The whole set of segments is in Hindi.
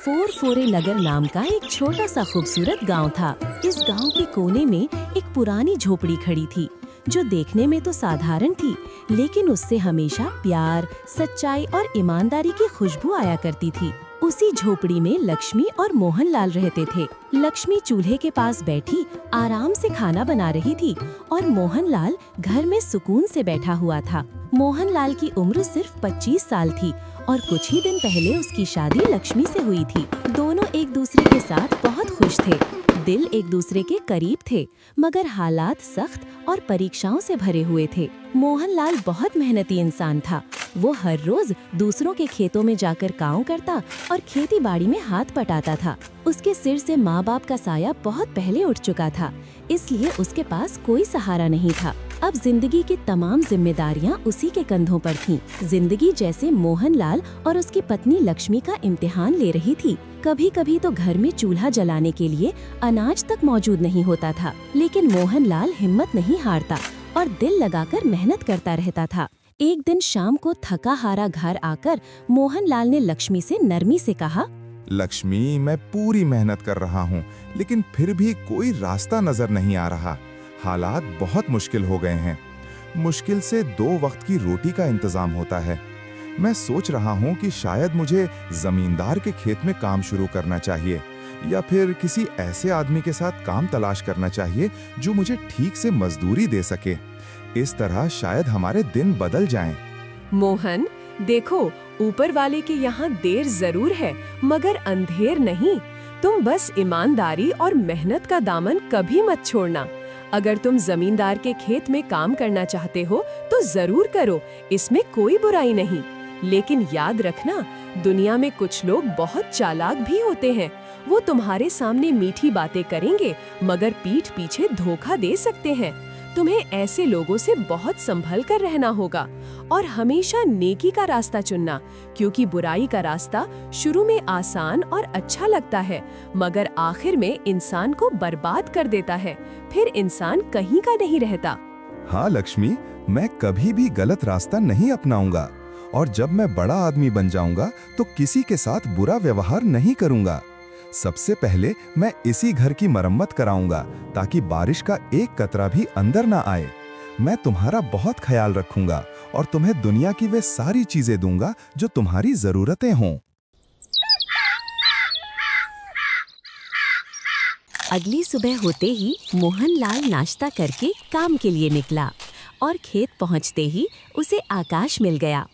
फोरफोरे नगर नाम का एक छोटा सा खूबसूरत गांव था। इस गांव के कोने में एक पुरानी झोपड़ी खड़ी थी, जो देखने में तो साधारण थी, लेकिन उससे हमेशा प्यार, सच्चाई और ईमानदारी की खुशबू आया करती थी। उसी झोपड़ी में लक्ष्मी और मोहनलाल रहते थे। लक्ष्मी चूल्हे के पास बैठी आराम से खाना बना रही थी और मोहनलाल घर में सुकून से बैठा हुआ था। मोहनलाल की उम्र सिर्फ 25 साल थी और कुछ ही दिन पहले उसकी शादी लक्ष्मी से हुई थी। दोनों एक दूसरे के साथ बहुत खुश थे, दिल एक दूसरे के करीब थे, मगर हालात सख्त और परीक्षाओं से भरे हुए थे। मोहनलाल बहुत मेहनती इंसान था। वो हर रोज दूसरों के खेतों में जाकर काम करता और खेती बाड़ी में हाथ बटाता था। उसके सिर से माँ बाप का साया बहुत पहले उठ चुका था, इसलिए उसके पास कोई सहारा नहीं था। अब जिंदगी की तमाम जिम्मेदारियाँ उसी के कंधों पर थीं। जिंदगी जैसे मोहनलाल और उसकी पत्नी लक्ष्मी का इम्तिहान ले रही थी। कभी कभी तो घर में चूल्हा जलाने के लिए अनाज तक मौजूद नहीं होता था, लेकिन मोहनलाल हिम्मत नहीं हारता और दिल लगाकर मेहनत करता रहता था। एक दिन शाम को थका हारा घर आकर मोहनलाल ने लक्ष्मी से नरमी से कहा, लक्ष्मी, मैं पूरी मेहनत कर रहा हूँ, लेकिन फिर भी कोई रास्ता नजर नहीं आ रहा। हालात बहुत मुश्किल हो गए हैं। मुश्किल से 2 वक्त की रोटी का इंतजाम होता है। मैं सोच रहा हूँ कि शायद मुझे जमींदार के खेत में काम शुरू करना चाहिए या फिर किसी ऐसे आदमी के साथ काम तलाश करना चाहिए जो मुझे ठीक से मजदूरी दे सके। इस तरह शायद हमारे दिन बदल जाएं। मोहन, देखो, ऊपर वाले के यहाँ देर जरूर है, मगर अंधेर नहीं। तुम बस ईमानदारी और मेहनत का दामन कभी मत छोड़ना। अगर तुम जमींदार के खेत में काम करना चाहते हो तो जरूर करो, इसमें कोई बुराई नहीं। लेकिन याद रखना, दुनिया में कुछ लोग बहुत चालाक भी होते हैं। वो तुम्हारे सामने मीठी बातें करेंगे, मगर पीठ पीछे धोखा दे सकते हैं। तुम्हें ऐसे लोगों से बहुत संभल कर रहना होगा और हमेशा नेकी का रास्ता चुनना, क्योंकि बुराई का रास्ता शुरू में आसान और अच्छा लगता है, मगर आखिर में इंसान को बर्बाद कर देता है। फिर इंसान कहीं का नहीं रहता। हाँ लक्ष्मी, मैं कभी भी गलत रास्ता नहीं अपनाऊंगा और जब मैं बड़ा आदमी बन जाऊंगा तो किसी के साथ बुरा व्यवहार नहीं करूंगा। सबसे पहले मैं इसी घर की मरम्मत कराऊंगा ताकि बारिश का एक कतरा भी अंदर ना आए। मैं तुम्हारा बहुत ख्याल रखूंगा और तुम्हें दुनिया की वे सारी चीजें दूंगा जो तुम्हारी जरूरतें हों। अगली सुबह होते ही मोहनलाल नाश्ता करके काम के लिए निकला और खेत पहुंचते ही उसे आकाश मिल गया।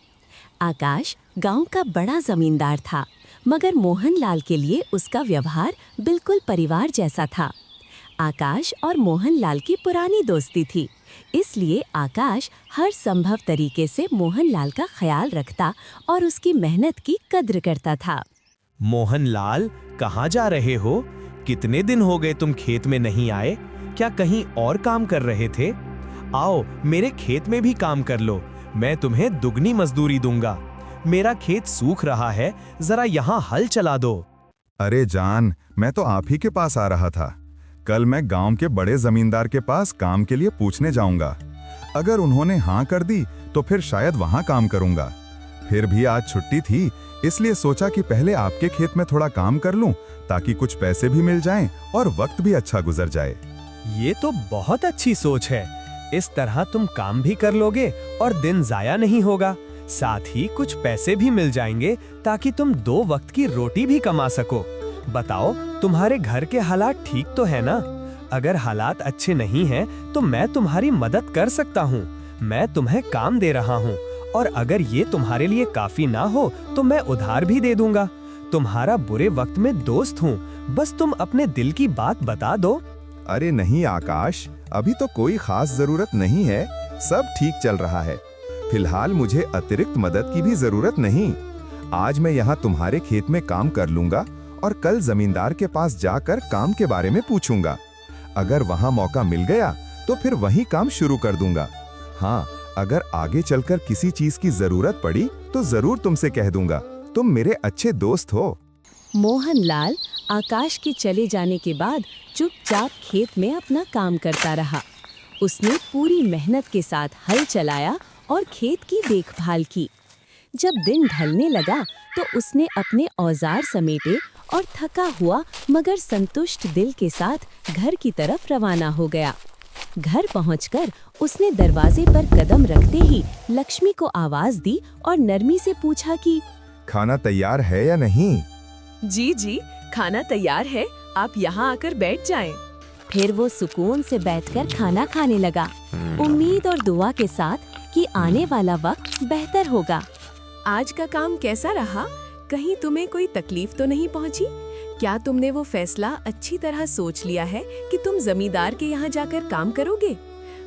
आकाश गांव का बड़ा जमींदार था, मगर मोहनलाल के लिए उसका व्यवहार बिल्कुल परिवार जैसा था। आकाश और मोहनलाल की पुरानी दोस्ती थी, इसलिए आकाश हर संभव तरीके से मोहनलाल का ख्याल रखता और उसकी मेहनत की कद्र करता था। मोहनलाल, कहाँ जा रहे हो? कितने दिन हो गए तुम खेत में नहीं आए? क्या कहीं और काम कर रहे थे? आओ, मेरे खेत में भी काम कर लो, मैं तुम्हें दुगनी मजदूरी दूंगा। मेरा खेत सूख रहा है, जरा यहाँ हल चला दो। अरे जान, मैं तो आप ही के पास आ रहा था। कल मैं गांव के बड़े जमींदार के पास काम के लिए पूछने जाऊंगा। अगर उन्होंने हाँ कर दी तो फिर शायद वहां काम करूंगा। फिर भी आज छुट्टी थी, इसलिए सोचा कि पहले आपके खेत में थोड़ा काम कर लूं ताकि कुछ पैसे भी मिल जाएं और वक्त भी अच्छा गुजर जाए। ये तो बहुत अच्छी सोच है। इस तरह तुम काम भी कर लोगे और दिन जाया नहीं होगा। साथ ही कुछ पैसे भी मिल जाएंगे ताकि तुम 2 वक्त की रोटी भी कमा सको। बताओ, तुम्हारे घर के हालात ठीक तो है ना? अगर हालात अच्छे नहीं हैं तो मैं तुम्हारी मदद कर सकता हूँ। मैं तुम्हें काम दे रहा हूँ और अगर ये तुम्हारे लिए काफी ना हो तो मैं उधार भी दे दूंगा। तुम्हारा बुरे वक्त में दोस्त हूँ, बस तुम अपने दिल की बात बता दो। अरे नहीं आकाश, अभी तो कोई खास जरूरत नहीं है, सब ठीक चल रहा है। फिलहाल मुझे अतिरिक्त मदद की भी जरूरत नहीं। आज मैं यहाँ तुम्हारे खेत में काम कर लूंगा और कल जमींदार के पास जाकर काम के बारे में पूछूंगा। अगर वहाँ मौका मिल गया तो फिर वहीं काम शुरू कर दूंगा। हाँ, अगर आगे चलकर किसी चीज की जरूरत पड़ी तो जरूर तुमसे कह दूंगा। तुम मेरे अच्छे दोस्त हो। मोहनलाल आकाश के चले जाने के बाद चुपचाप खेत में अपना काम करता रहा। उसने पूरी मेहनत के साथ हल चलाया और खेत की देखभाल की। जब दिन ढलने लगा तो उसने अपने औजार समेटे और थका हुआ मगर संतुष्ट दिल के साथ घर की तरफ रवाना हो गया। घर पहुंचकर उसने दरवाजे पर कदम रखते ही लक्ष्मी को आवाज दी और नरमी से पूछा कि खाना तैयार है या नहीं? जी जी, खाना तैयार है, आप यहाँ आकर बैठ जाएं। फिर वो सुकून से बैठकर खाना खाने लगा, उम्मीद और दुआ के साथ कि आने वाला वक्त बेहतर होगा। आज का काम कैसा रहा? कहीं तुम्हें कोई तकलीफ तो नहीं पहुंची? क्या तुमने वो फैसला अच्छी तरह सोच लिया है कि तुम जमींदार के यहाँ जाकर काम करोगे?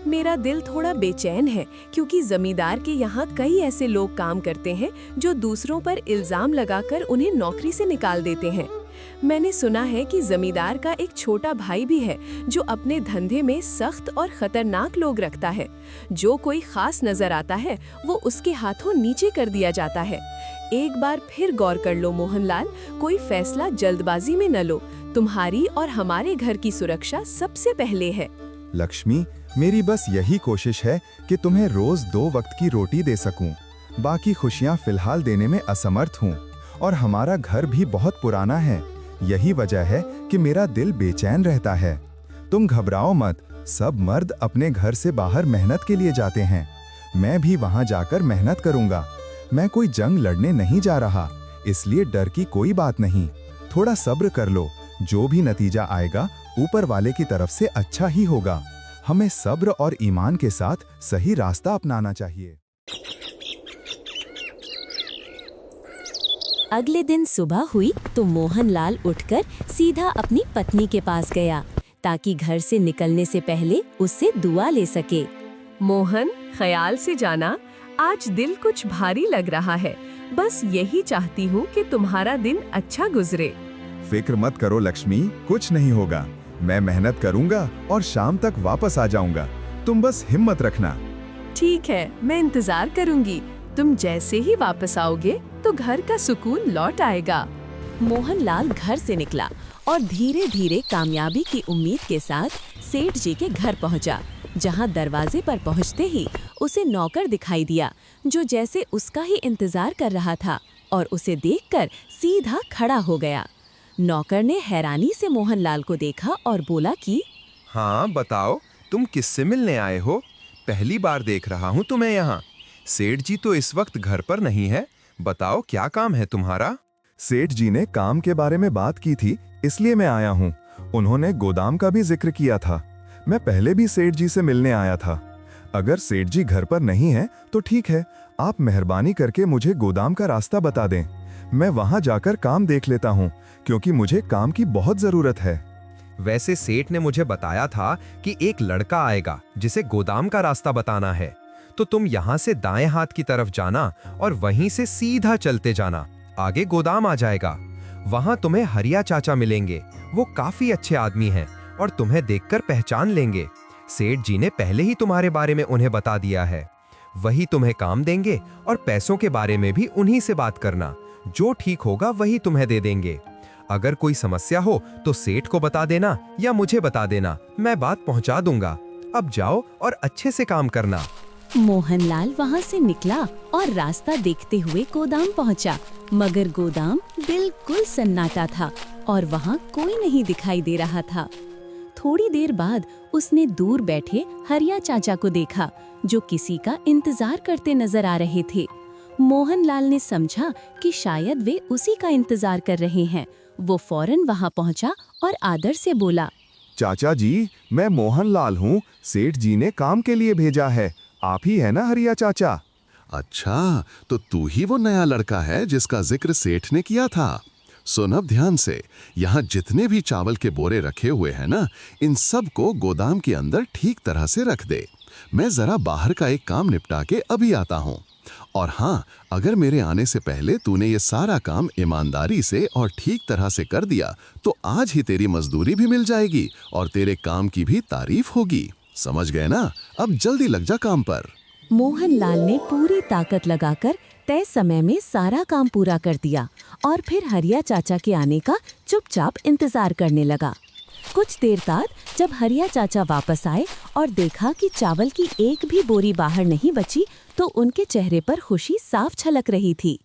मेरा दिल थोड़ा बेचैन है क्योंकि जमींदार के यहाँ कई ऐसे लोग काम करते हैं जो दूसरों पर इल्जाम लगाकर उन्हें नौकरी से निकाल देते हैं। मैंने सुना है कि जमींदार का एक छोटा भाई भी है जो अपने धंधे में सख्त और खतरनाक लोग रखता है। जो कोई खास नजर आता है वो उसके हाथों नीचे कर दिया जाता है। एक बार फिर गौर कर लो मोहनलाल, कोई फैसला जल्दबाजी में न लो। तुम्हारी और हमारे घर की सुरक्षा सबसे पहले है। लक्ष्मी, मेरी बस यही कोशिश है कि तुम्हें रोज 2 वक्त की रोटी दे सकूं। बाकी खुशियां फिलहाल देने में असमर्थ हूं और हमारा घर भी बहुत पुराना है। यही वजह है कि मेरा दिल बेचैन रहता है। तुम घबराओ मत, सब मर्द अपने घर से बाहर मेहनत के लिए जाते हैं। मैं भी वहां जाकर मेहनत करूंगा। मैं कोई जंग लड़ने नहीं जा रहा, इसलिए डर की कोई बात नहीं। थोड़ा सब्र कर लो, जो भी नतीजा आएगा ऊपर वाले की तरफ से अच्छा ही होगा। हमें सब्र और ईमान के साथ सही रास्ता अपनाना चाहिए। अगले दिन सुबह हुई तो मोहनलाल उठकर सीधा अपनी पत्नी के पास गया ताकि घर से निकलने से पहले उससे दुआ ले सके। मोहन, ख्याल से जाना, आज दिल कुछ भारी लग रहा है। बस यही चाहती हूँ कि तुम्हारा दिन अच्छा गुजरे। फिक्र मत करो लक्ष्मी, कुछ नहीं होगा। मैं मेहनत करूंगा और शाम तक वापस आ जाऊंगा। तुम बस हिम्मत रखना। ठीक है, मैं इंतजार करूंगी। तुम जैसे ही वापस आओगे तो घर का सुकून लौट आएगा। मोहनलाल घर से निकला और धीरे धीरे कामयाबी की उम्मीद के साथ सेठ जी के घर पहुंचा, जहां दरवाजे पर पहुंचते ही उसे नौकर दिखाई दिया जो जैसे उसका ही इंतजार कर रहा था और उसे देखकर सीधा खड़ा हो गया। नौकर ने हैरानी से मोहनलाल को देखा और बोला कि हाँ बताओ, तुम किससे मिलने आए हो? पहली बार देख रहा हूँ तुम्हें यहाँ। सेठ जी तो इस वक्त घर पर नहीं है। बताओ क्या काम है तुम्हारा? सेठ जी ने काम के बारे में बात की थी, इसलिए मैं आया हूँ। उन्होंने गोदाम का भी जिक्र किया था। मैं पहले भी सेठ जी से मिलने आया था। अगर सेठ जी घर पर नहीं है तो ठीक है, आप मेहरबानी करके मुझे गोदाम का रास्ता बता दें। मैं वहां जाकर काम देख लेता हूं, क्योंकि मुझे काम की बहुत जरूरत है। वैसे सेठ ने मुझे बताया था कि एक लड़का आएगा जिसे गोदाम का रास्ता बताना है। तो तुम यहाँ से दाएं हाथ की तरफ जाना और वहीं से सीधा चलते जाना। आगे गोदाम आ जाएगा। वहां तुम्हें हरिया चाचा मिलेंगे। वो काफी अच्छे आदमी हैं और तुम्हें देखकर पहचान लेंगे। सेठ जी ने पहले ही तुम्हारे बारे में उन्हें बता दिया है। वही तुम्हें काम देंगे और पैसों के बारे में भी उन्हीं से बात करना। जो ठीक होगा वही तुम्हें दे देंगे। अगर कोई समस्या हो तो सेठ को बता देना या मुझे बता देना, मैं बात पहुंचा दूंगा। अब जाओ और अच्छे से काम करना। मोहनलाल वहां से निकला और रास्ता देखते हुए गोदाम पहुंचा, मगर गोदाम बिल्कुल सन्नाटा था और वहां कोई नहीं दिखाई दे रहा था। थोड़ी देर बाद उसने दूर बैठे हरिया चाचा को देखा जो किसी का इंतजार करते नजर आ रहे थे। मोहनलाल ने समझा कि शायद वे उसी का इंतजार कर रहे हैं। वो फौरन वहां पहुंचा और आदर से बोला, चाचा जी, मैं मोहनलाल हूँ। सेठ जी ने काम के लिए भेजा है। आप ही है ना हरिया चाचा? अच्छा, तो तू ही वो नया लड़का है जिसका जिक्र सेठ ने किया था। सुन अब ध्यान से, यहाँ जितने भी चावल के बोरे रखे हुए हैं ना, इन सब को गोदाम के अंदर ठीक तरह से रख दे। मैं जरा बाहर का एक काम निपटा के अभी आता हूँ। और हाँ, अगर मेरे आने से पहले तूने ये सारा काम ईमानदारी से और ठीक तरह से कर दिया तो आज ही तेरी मजदूरी भी मिल जाएगी और तेरे काम की भी तारीफ होगी। समझ गए ना? अब जल्दी लग जा काम पर। मोहनलाल ने पूरी ताकत लगाकर तय समय में सारा काम पूरा कर दिया और फिर हरिया चाचा के आने का चुपचाप इंतजार करने लगा। कुछ देर बाद जब हरिया चाचा वापस आए और देखा कि चावल की एक भी बोरी बाहर नहीं बची, तो उनके चेहरे पर खुशी साफ झलक रही थी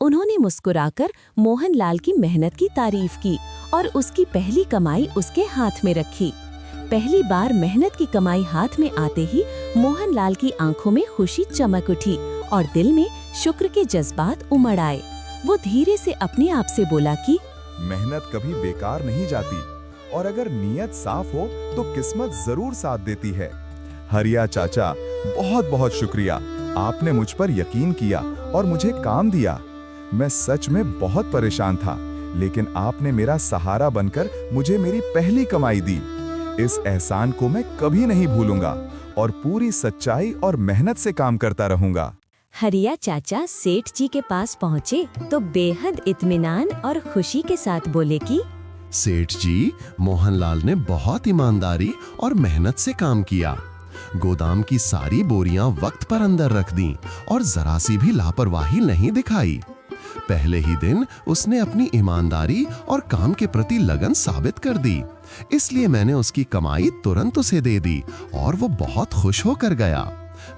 उन्होंने मुस्कुराकर मोहनलाल की मेहनत की तारीफ की और उसकी पहली कमाई उसके हाथ में रखी। पहली बार मेहनत की कमाई हाथ में आते ही मोहनलाल की आंखों में खुशी चमक उठी और दिल में शुक्र के जज्बात उमड़ आए। वो धीरे से अपने आप से बोला कि मेहनत कभी बेकार नहीं जाती और अगर नीयत साफ हो तो किस्मत जरूर साथ देती है। हरिया चाचा, बहुत बहुत शुक्रिया। आपने मुझ पर यकीन किया और मुझे काम दिया। मैं सच में बहुत परेशान था, लेकिन आपने मेरा सहारा बनकर मुझे मेरी पहली कमाई दी। इस एहसान को मैं कभी नहीं भूलूंगा और पूरी सच्चाई और मेहनत से काम करता रहूंगा। हरिया चाचा सेठ जी के पास पहुँचे तो बेहद इत्मीनान और खुशी के साथ बोले कि सेठ जी, मोहनलाल ने बहुत ईमानदारी और मेहनत से काम किया। गोदाम की सारी बोरियां वक्त पर अंदर रख दी और जरा सी भी लापरवाही नहीं दिखाई। पहले ही दिन उसने अपनी ईमानदारी और काम के प्रति लगन साबित कर दी, इसलिए मैंने उसकी कमाई तुरंत उसे दे दी और वो बहुत खुश होकर गया।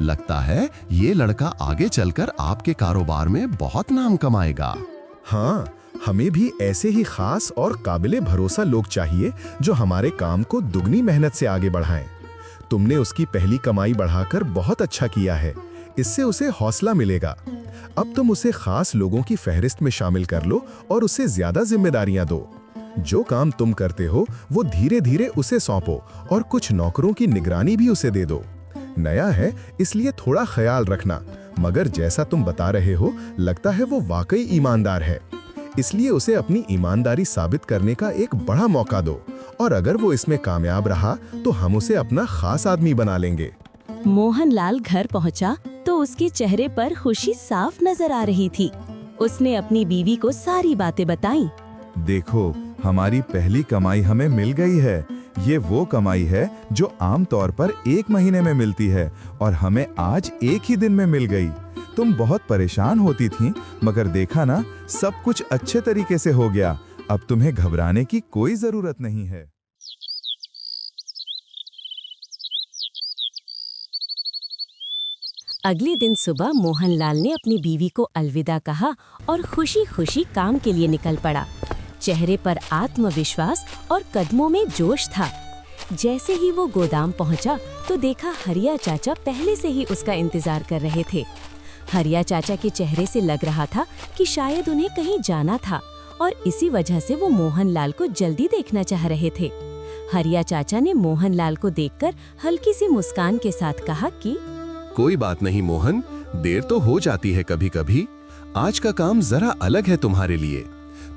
लगता है ये लड़का आगे चलकर आपके कारोबार में बहुत नाम कमाएगा। हाँ, हमें भी ऐसे ही खास और काबिले भरोसा लोग चाहिए जो हमारे काम को दुगनी मेहनत से आगे बढ़ाएं। तुमने उसकी पहली कमाई बढ़ाकर बहुत अच्छा किया है, इससे उसे हौसला मिलेगा। अब तुम उसे खास लोगों की फहरिस्त में शामिल कर लो और उसे ज्यादा जिम्मेदारियां दो। जो काम तुम करते हो वो धीरे धीरे उसे सौंपो और कुछ नौकरों की निगरानी भी उसे दे दो। नया है इसलिए थोड़ा ख्याल रखना, मगर जैसा तुम बता रहे हो लगता है वो वाकई ईमानदार है, इसलिए उसे अपनी ईमानदारी साबित करने का एक बड़ा मौका दो और अगर वो इसमें कामयाब रहा तो हम उसे अपना खास आदमी बना लेंगे। मोहनलाल घर पहुंचा तो उसके चेहरे पर खुशी साफ नजर आ रही थी। उसने अपनी बीवी को सारी बातें बताईं। देखो, हमारी पहली कमाई हमें मिल गई है। ये वो कमाई है जो आमतौर पर 1 महीने में मिलती है और हमें आज 1 ही दिन में मिल गई। तुम बहुत परेशान होती थीं, मगर देखा ना, सब कुछ अच्छे तरीके से हो गया। अब तुम्हें घबराने की कोई जरूरत नहीं है। अगले दिन सुबह मोहनलाल ने अपनी बीवी को अलविदा कहा और खुशी खुशी काम के लिए निकल पड़ा। चेहरे पर आत्मविश्वास और कदमों में जोश था। जैसे ही वो गोदाम पहुंचा तो देखा हरिया चाचा पहले से ही उसका इंतजार कर रहे थे। हरिया चाचा के चेहरे से लग रहा था कि शायद उन्हें कहीं जाना था और इसी वजह से वो मोहनलाल को जल्दी देखना चाह रहे थे। हरिया चाचा ने मोहनलाल को देखकर हल्की सी मुस्कान के साथ कहा कि कोई बात नहीं मोहन, देर तो हो जाती है कभी कभी। आज का काम जरा अलग है तुम्हारे लिए।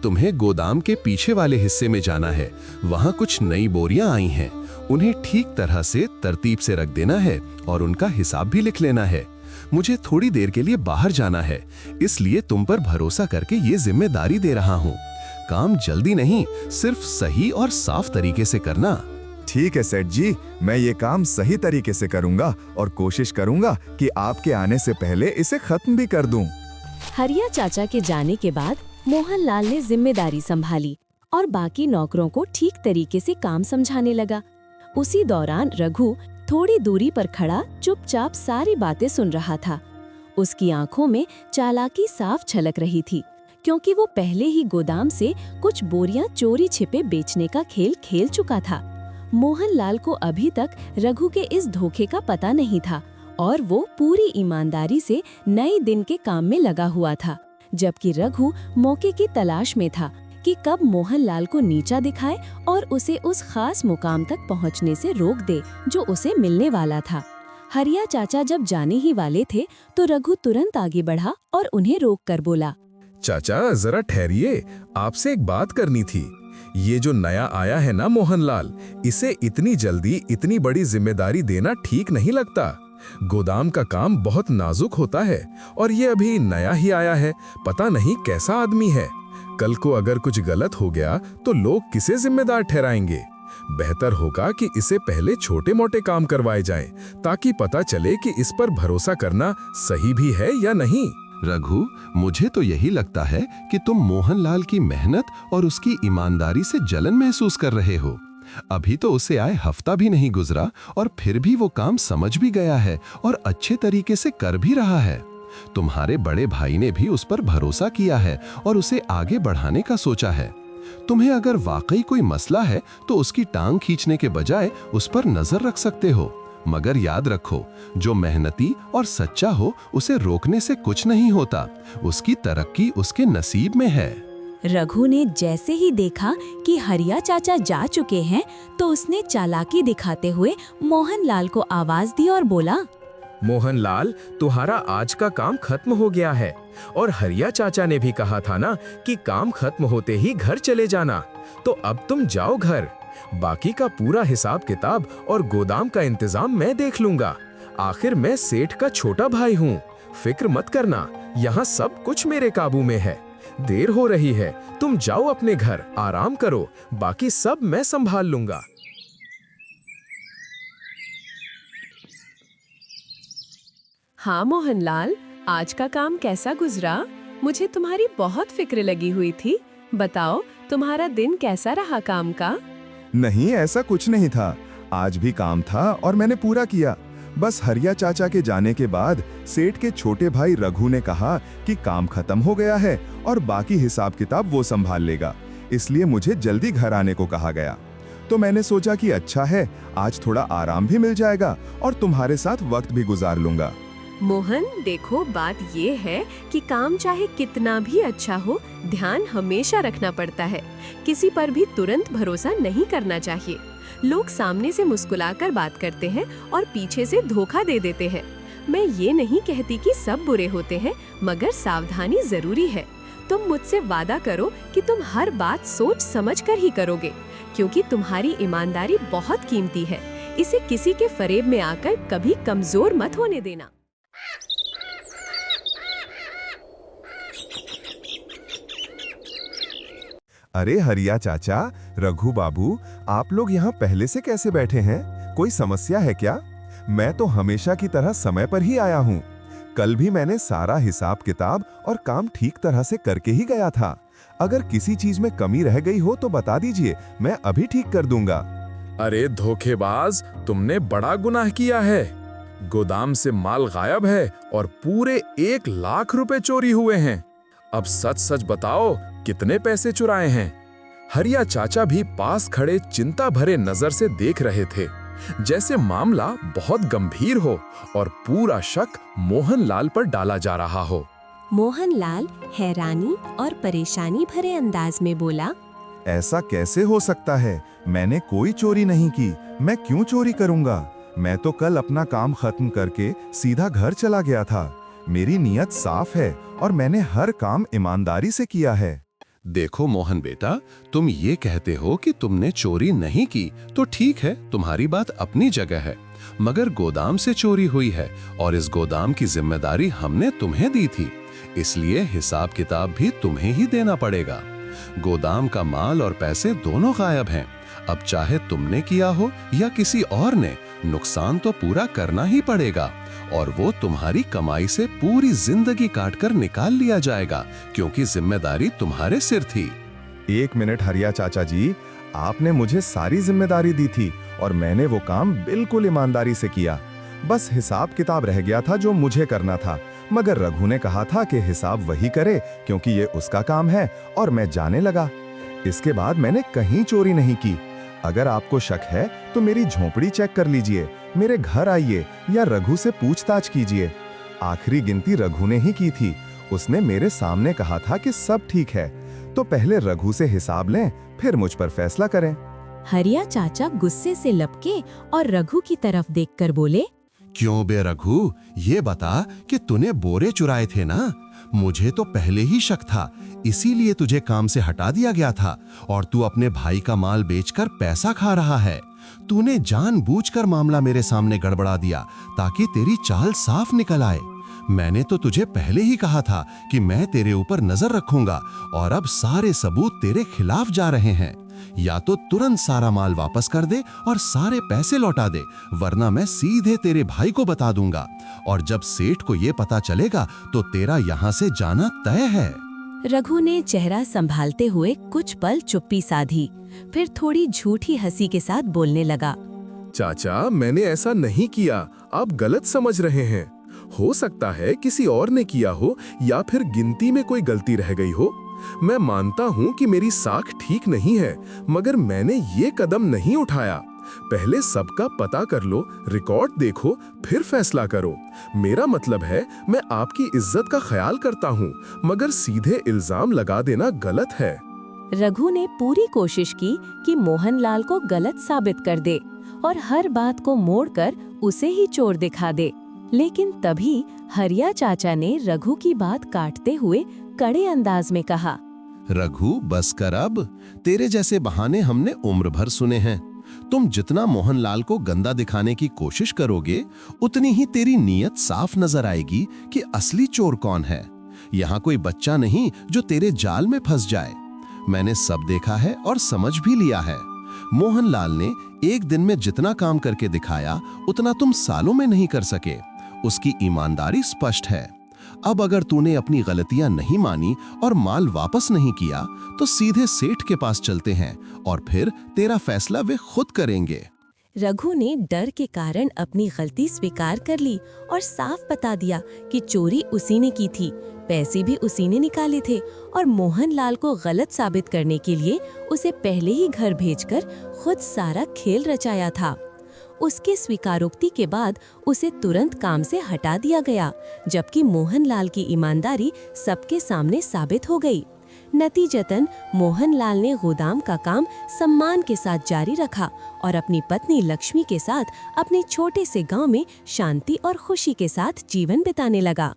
तुम्हें गोदाम के पीछे वाले हिस्से में जाना है। वहाँ कुछ नई बोरियां आई हैं। उन्हें ठीक तरह से तरतीब से रख देना है और उनका हिसाब भी लिख लेना है। मुझे थोड़ी देर के लिए बाहर जाना है, इसलिए तुम पर भरोसा करके ये जिम्मेदारी दे रहा हूँ। काम जल्दी नहीं, सिर्फ सही और साफ तरीके से करना। ठीक है सेठ जी, मैं ये काम सही तरीके से करूंगा और कोशिश करूंगा कि आपके आने से पहले इसे खत्म भी कर दूं। हरिया चाचा के जाने के बाद मोहनलाल ने जिम्मेदारी संभाली और बाकी नौकरों को ठीक तरीके से काम समझाने लगा। उसी दौरान रघु थोड़ी दूरी पर खड़ा चुपचाप सारी बातें सुन रहा था। उसकी आंखों में चालाकी साफ झलक रही थी, क्योंकि वो पहले ही गोदाम से कुछ बोरियां चोरी छिपे बेचने का खेल खेल चुका था। मोहनलाल को अभी तक रघु के इस धोखे का पता नहीं था और वो पूरी ईमानदारी से नए दिन के काम में लगा हुआ था, जबकि रघु मौके की तलाश में था कि कब मोहनलाल को नीचा दिखाए और उसे उस खास मुकाम तक पहुंचने से रोक दे जो उसे मिलने वाला था। हरिया चाचा जब जाने ही वाले थे तो रघु तुरंत आगे बढ़ा और उन्हें रोक कर बोला, चाचा जरा ठहरिए, आपसे एक बात करनी थी। ये जो नया आया है ना मोहनलाल, इसे इतनी जल्दी इतनी बड़ी जिम्मेदारी देना ठीक नहीं लगता। गोदाम का काम बहुत नाजुक होता है और ये अभी नया ही आया है, पता नहीं कैसा आदमी है। कल को अगर कुछ गलत हो गया तो लोग किसे जिम्मेदार ठहराएंगे। बेहतर होगा कि इसे पहले छोटे मोटे काम करवाए जाएं, ताकि पता चले कि इस पर भरोसा करना सही भी है या नहीं। रघु, मुझे तो यही लगता है कि तुम मोहनलाल की मेहनत और उसकी ईमानदारी से जलन महसूस कर रहे हो। अभी तो उसे आए हफ्ता भी नहीं गुजरा और फिर भी वो काम समझ भी गया है और अच्छे तरीके से कर भी रहा है। तुम्हारे बड़े भाई ने भी उस पर भरोसा किया है और उसे आगे बढ़ाने का सोचा है। तुम्हें अगर वाकई कोई मसला है तो उसकी टांग खींचने के बजाय उस पर नजर रख सकते हो। मगर याद रखो, जो मेहनती और सच्चा हो उसे रोकने से कुछ नहीं होता। उसकी तरक्की उसके नसीब में है। रघु ने जैसे ही देखा कि हरिया चाचा जा चुके हैं तो उसने चालाकी दिखाते हुए मोहनलाल को आवाज दी और बोला, मोहनलाल, तुम्हारा आज का काम खत्म हो गया है और हरिया चाचा ने भी कहा था ना कि काम खत्म होते ही घर चले जाना। तो अब तुम जाओ घर। बाकी का पूरा हिसाब किताब और गोदाम का इंतजाम मैं देख लूंगा। आखिर मैं सेठ का छोटा भाई हूँ। फिक्र मत करना, यहाँ सब कुछ मेरे काबू में है। देर हो रही है, तुम जाओ अपने घर, आराम करो। बाकी सब मैं संभाल लूंगा। हाँ मोहनलाल, आज का काम कैसा गुजरा? मुझे तुम्हारी बहुत फिक्र लगी हुई थी। बताओ, तुम्हारा दिन कैसा रहा काम का? नहीं, ऐसा कुछ नहीं था। आज भी काम था और मैंने पूरा किया। बस हरिया चाचा के जाने के बाद सेठ के छोटे भाई रघु ने कहा कि काम खत्म हो गया है और बाकी हिसाब किताब वो संभाल लेगा। इसलिए मुझे जल्दी घर आने को कहा गया। तो मैंने सोचा कि अच्छा है, आज थोड़ा आराम भी मिल जाएगा और तुम्हारे साथ वक्त भी गुजार लूंगा। मोहन, देखो, बात ये है कि काम चाहे कितना भी अच्छा हो, ध्यान हमेशा रखना पड़ता है। किसी पर भी तुरंत भरोसा नहीं करना चाहिए। लोग सामने से मुस्कुराकर बात करते हैं और पीछे से धोखा दे देते हैं। मैं ये नहीं कहती कि सब बुरे होते हैं, मगर सावधानी जरूरी है। तुम मुझसे वादा करो कि तुम हर बात सोच समझ कर ही करोगे, क्योंकि तुम्हारी ईमानदारी बहुत कीमती है। इसे किसी के फरेब में आकर कभी कमजोर मत होने देना। अरे हरिया चाचा, रघु बाबू, आप लोग यहाँ पहले से कैसे बैठे हैं? कोई समस्या है क्या? मैं तो हमेशा की तरह समय पर ही आया हूँ। कल भी मैंने सारा हिसाब किताब और काम ठीक तरह से करके ही गया था। अगर किसी चीज में कमी रह गई हो तो बता दीजिए, मैं अभी ठीक कर दूंगा। अरे धोखेबाज, तुमने बड़ा गुनाह किया है। गोदाम से माल गायब है और पूरे 1 लाख रुपए चोरी हुए हैं। अब सच सच बताओ, कितने पैसे चुराए हैं? हरिया चाचा भी पास खड़े चिंता भरे नजर से देख रहे थे, जैसे मामला बहुत गंभीर हो और पूरा शक मोहनलाल पर डाला जा रहा हो। मोहनलाल हैरानी और परेशानी भरे अंदाज में बोला, ऐसा कैसे हो सकता है? मैंने कोई चोरी नहीं की। मैं क्यों चोरी करूंगा? मैं तो कल अपना काम खत्म करके सीधा घर चला गया था। मेरी नीयत साफ है और मैंने हर काम ईमानदारी से किया है। देखो मोहन बेटा, तुम ये कहते हो कि तुमने चोरी नहीं की तो ठीक है, तुम्हारी बात अपनी जगह है। मगर गोदाम से चोरी हुई है और इस गोदाम की जिम्मेदारी हमने तुम्हें दी थी, इसलिए हिसाब किताब भी तुम्हें ही देना पड़ेगा। गोदाम का माल और पैसे दोनों गायब हैं। अब चाहे तुमने किया हो या किसी और ने, नुकसान तो पूरा करना ही पड़ेगा और वो तुम्हारी कमाई से पूरी जिंदगी काटकर निकाल लिया जाएगा, क्योंकि जिम्मेदारी तुम्हारे सिर थी। 1 मिनट हरिया चाचा जी, आपने मुझे सारी जिम्मेदारी दी थी और मैंने वो काम बिल्कुल ईमानदारी से किया। बस हिसाब किताब रह गया था जो मुझे करना था, मगर रघु ने कहा था कि हिसाब वही करे क्योंकि ये उसका काम है, और मैं जाने लगा। इसके बाद मैंने कहीं चोरी नहीं की। अगर आपको शक है तो मेरी झोपड़ी चेक कर लीजिए, मेरे घर आइए या रघु से पूछताछ कीजिए। आखिरी गिनती रघु ने ही की थी। उसने मेरे सामने कहा था कि सब ठीक है। तो पहले रघु से हिसाब लें, फिर मुझ पर फैसला करें। हरिया चाचा गुस्से से लपके और रघु की तरफ देखकर बोले, क्यों बे रघु, ये बता कि तूने बोरे चुराए थे ना? मुझे तो पहले ही शक था, इसीलिए तुझे काम से हटा दिया गया था और तू अपने भाई का माल बेचकर पैसा खा रहा है। तूने जानबूझकर मामला मेरे सामने गड़बड़ा दिया ताकि तेरी चाल साफ निकल आए। मैंने तो तुझे पहले ही कहा था कि मैं तेरे ऊपर नजर रखूंगा और अब सारे सबूत तेरे खिलाफ जा रहे हैं। या तो तुरंत सारा माल वापस कर दे और सारे पैसे लौटा दे, वरना मैं सीधे तेरे भाई को बता दूंगा और जब सेठ को ये पता चलेगा तो तेरा यहाँ से जाना तय है। रघु ने चेहरा संभालते हुए कुछ पल चुप्पी साधी, फिर थोड़ी झूठी हंसी के साथ बोलने लगा, चाचा, मैंने ऐसा नहीं किया, आप गलत समझ रहे हैं। हो सकता है किसी और ने किया हो या फिर गिनती में कोई गलती रह गई हो। मैं मानता हूँ कि मेरी साख ठीक नहीं है, मगर मैंने ये कदम नहीं उठाया। पहले सबका पता कर लो, रिकॉर्ड देखो, फिर फैसला करो। मेरा मतलब है, मैं आपकी इज्जत का ख्याल करता हूँ, मगर सीधे इल्जाम लगा देना गलत है। रघु ने पूरी कोशिश की कि मोहनलाल को गलत साबित कर दे और हर बात को मोड़कर उसे ही चोर दिखा दे। लेकिन तभी हरिया चाचा ने रघु की बात काटते हुए कड़े अंदाज में कहा, रघु बस कर अब, तेरे जैसे बहाने हमने उम्र भर सुने हैं। तुम जितना मोहनलाल को गंदा दिखाने की कोशिश करोगे, उतनी ही तेरी नीयत साफ नजर आएगी कि असली चोर कौन है। यहाँ कोई बच्चा नहीं जो तेरे जाल में फंस जाए। मैंने सब देखा है और समझ भी लिया है। मोहनलाल ने एक दिन में जितना काम करके दिखाया, उतना तुम सालों में नहीं कर सके। उसकी ईमानदारी स्पष्ट है। अब अगर तूने अपनी गलतियां नहीं मानी और माल वापस नहीं किया, तो सीधे सेठ के पास चलते हैं और फिर तेरा फैसला वे खुद करेंगे। रघु ने डर के कारण अपनी गलती स्वीकार कर ली और साफ बता दिया कि चोरी उसी ने की थी, पैसे भी उसी ने निकाले थे और मोहनलाल को गलत साबित करने के लिए उसे पहले ही घर भेजकर खुद सारा खेल रचाया था। उसके स्वीकारोक्ति के बाद उसे तुरंत काम से हटा दिया गया, जबकि मोहनलाल की ईमानदारी सबके सामने साबित हो गई। नतीजतन मोहनलाल ने गोदाम का काम सम्मान के साथ जारी रखा और अपनी पत्नी लक्ष्मी के साथ अपने छोटे से गांव में शांति और खुशी के साथ जीवन बिताने लगा।